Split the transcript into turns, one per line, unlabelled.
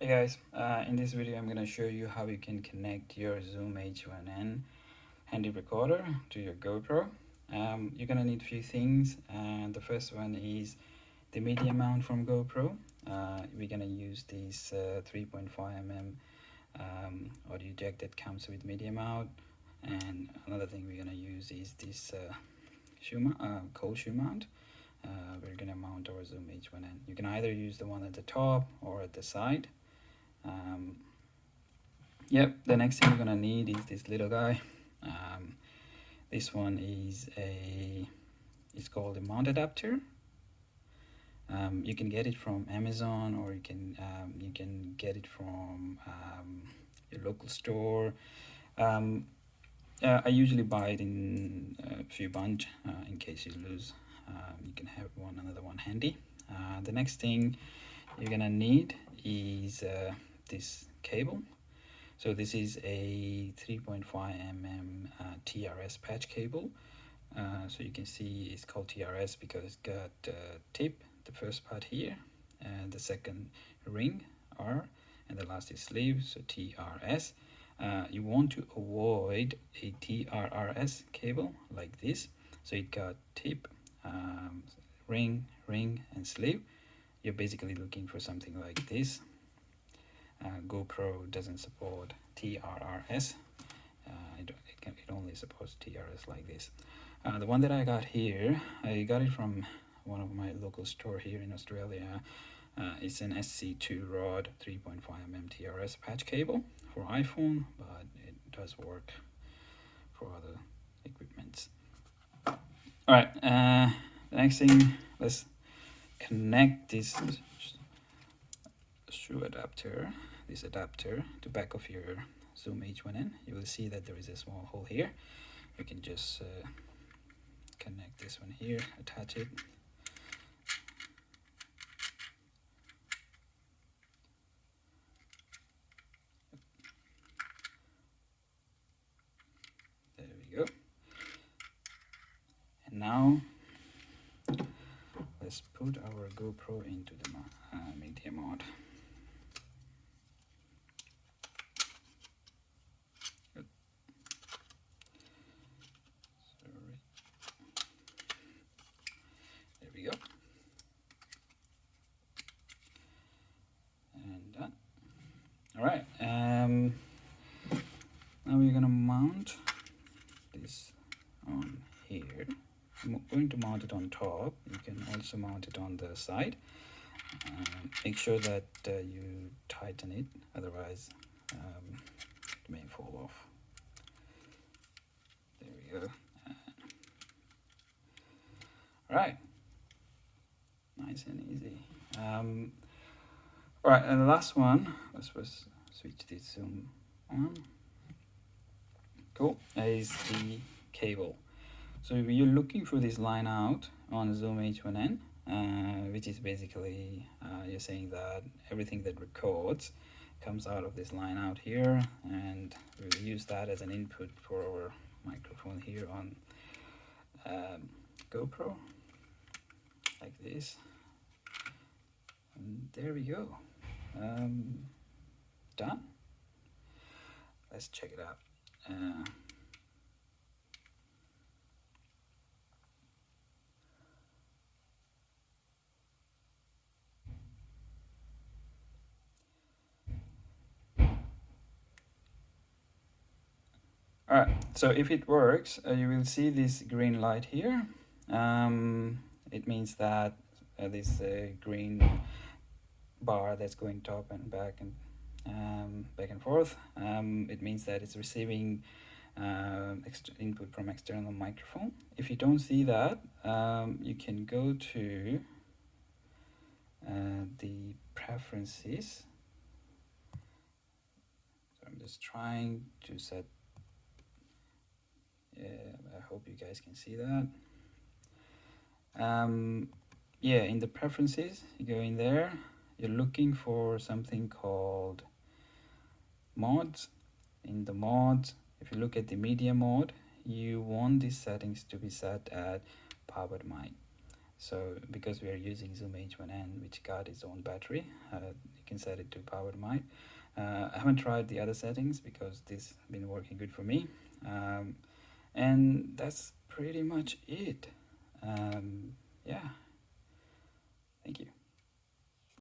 Hey guys, in this video I'm going to show you how you can connect your Zoom H1N handy recorder to your GoPro. You're going to need a few things, and the first one is the media mount from GoPro. We're going to use this 3.5mm audio jack that comes with media mount, and another thing we're going to use is this cold shoe mount. We're going to mount our Zoom H1N. You can either use the one at the top or at the side. Yep, the next thing you're gonna need is this little guy. This one is it's called a mount adapter. You can get it from Amazon, or you can get it from your local store. I usually buy it in a few bunch in case you lose. You can have another one handy. The next thing you're gonna need is this cable. So this is a 3.5mm TRS patch cable. So you can see it's called TRS because it's got tip, the first part here, and the second ring R, and the last is sleeve, so TRS. You want to avoid a TRRS cable like this. So it got tip, ring, and sleeve. You're basically looking for something like this. GoPro doesn't support TRRS. It only supports TRS like this. The one that I got here, I got it from one of my local store here in Australia. It's an SC2 rod 3.5mm TRS patch cable for iPhone, but it does work for other equipments. All right, the next thing, let's connect this shoe adapter, to back of your Zoom H1N. You will see that there is a small hole here. You can just connect this one here, attach it. There we go. And now let's put our GoPro into the media mode. There we go. And done. All right. Now we're gonna mount this on here. I'm going to mount it on top. You can also mount it on the side. Make sure that you tighten it, otherwise it may fall off. There we go. All right, nice and easy. All right, and the last one, let's switch this Zoom on. Cool, is the cable. So if you're looking for this line out on Zoom H1N, which is basically you're saying that everything that records comes out of this line out here, and we'll use that as an input for our microphone here on GoPro, like this. And there we go. Done. Let's check it out. All right, so if it works, you will see this green light here. It means that this green bar that's going top and back and forth, it means that it's receiving input from external microphone. If you don't see that, you can go to the preferences. So I'm just trying to set. I hope you guys can see that. Yeah, in the preferences, you go in there, you're looking for something called mods. In the mods, if you look at the media mode, you want these settings to be set at powered mic. So because we are using Zoom H1N, which got its own battery, you can set it to power mic. I haven't tried the other settings because this has been working good for me. And that's pretty much it.